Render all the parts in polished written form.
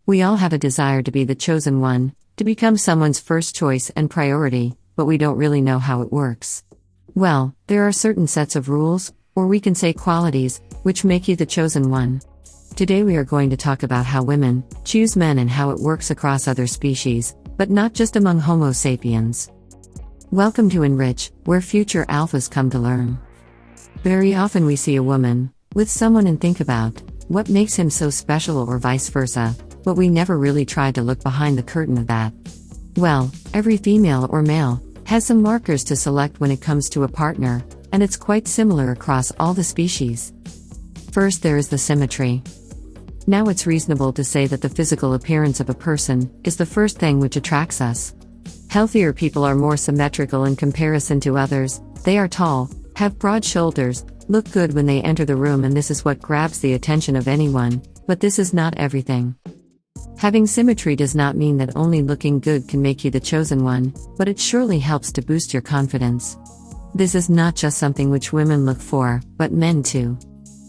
We all have a desire to be the chosen one, to become someone's first choice and priority, but we don't really know how it works. Well, there are certain sets of rules, or we can say qualities, which make you the chosen one. Today we are going to talk about how women choose men and how it works across other species, but not just among Homo sapiens. Welcome to InRich, where future alphas come to learn. Very often we see a woman with someone and think about what makes him so special or vice versa, but we never really try to look behind the curtain of that. Well, every female or male has some markers to select when it comes to a partner, and it's quite similar across all the species. First, there is the symmetry. Now it's reasonable to say that the physical appearance of a person is the first thing which attracts us. Healthier people are more symmetrical in comparison to others. They are tall, have broad shoulders, look good when they enter the room, and this is what grabs the attention of anyone, but this is not everything. Having symmetry does not mean that only looking good can make you the chosen one, but it surely helps to boost your confidence. This is not just something which women look for, but men too.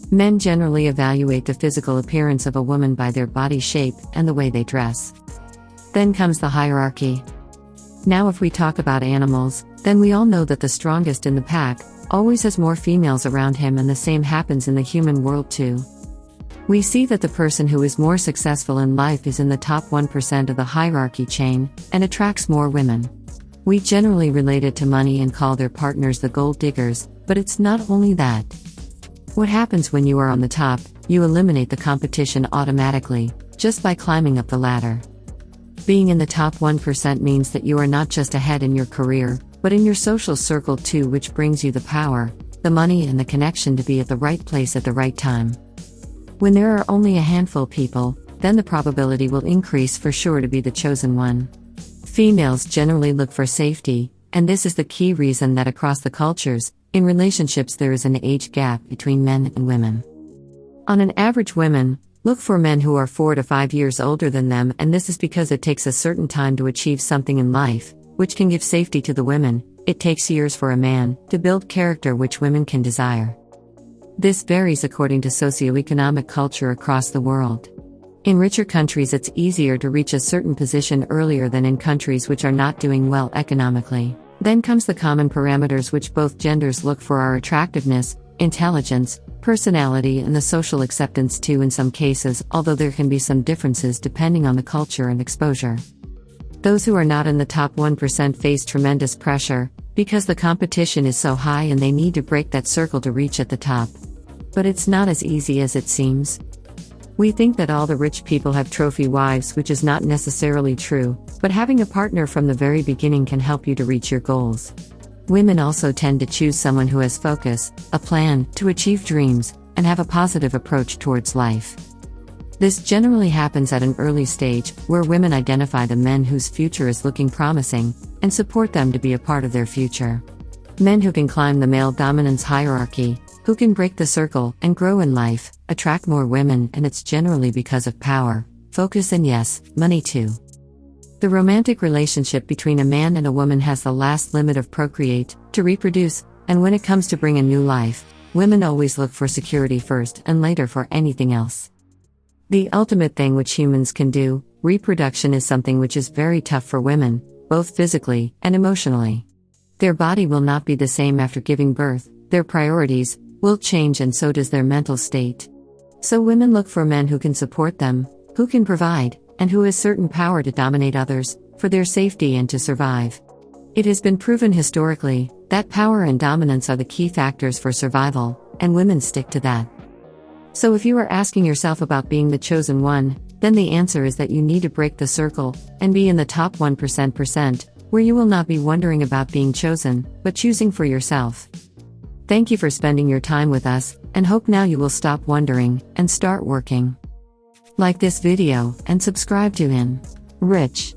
Men generally evaluate the physical appearance of a woman by their body shape and the way they dress. Then comes the hierarchy. Now if we talk about animals, then we all know that the strongest in the pack always has more females around him, and the same happens in the human world too. We see that the person who is more successful in life is in the top 1% of the hierarchy chain, and attracts more women. We generally relate it to money and call their partners the gold diggers, but it's not only that. What happens when you are on the top? You eliminate the competition automatically, just by climbing up the ladder. Being in the top 1% means that you are not just ahead in your career, but in your social circle too, which brings you the power, the money and the connection to be at the right place at the right time. When there are only a handful of people, then the probability will increase for sure to be the chosen one. Females generally look for safety, and this is the key reason that across the cultures, in relationships there is an age gap between men and women. On an average, women look for men who are 4 to 5 years older than them, and this is because it takes a certain time to achieve something in life, which can give safety to the women. It takes years for a man to build character which women can desire. This varies according to socioeconomic culture across the world. In richer countries it's easier to reach a certain position earlier than in countries which are not doing well economically. Then comes the common parameters which both genders look for are attractiveness, intelligence, personality, and the social acceptance too in some cases, although there can be some differences depending on the culture and exposure. Those who are not in the top 1% face tremendous pressure, because the competition is so high and they need to break that circle to reach at the top. But it's not as easy as it seems. We think that all the rich people have trophy wives, which is not necessarily true, but having a partner from the very beginning can help you to reach your goals. Women also tend to choose someone who has focus, a plan to achieve dreams, and have a positive approach towards life. This generally happens at an early stage, where women identify the men whose future is looking promising, and support them to be a part of their future. Men who can climb the male dominance hierarchy, who can break the circle and grow in life, attract more women, and it's generally because of power, focus, and yes, money too. The romantic relationship between a man and a woman has the last limit of procreate, to reproduce, and when it comes to bring a new life, women always look for security first and later for anything else. The ultimate thing which humans can do, reproduction, is something which is very tough for women, both physically and emotionally. Their body will not be the same after giving birth, their priorities will change, and so does their mental state. So women look for men who can support them, who can provide, and who has certain power to dominate others, for their safety and to survive. It has been proven historically that power and dominance are the key factors for survival, and women stick to that. So if you are asking yourself about being the chosen one, then the answer is that you need to break the circle and be in the top 1%, where you will not be wondering about being chosen, but choosing for yourself. Thank you for spending your time with us, and hope now you will stop wondering and start working. Like this video and subscribe to InRich.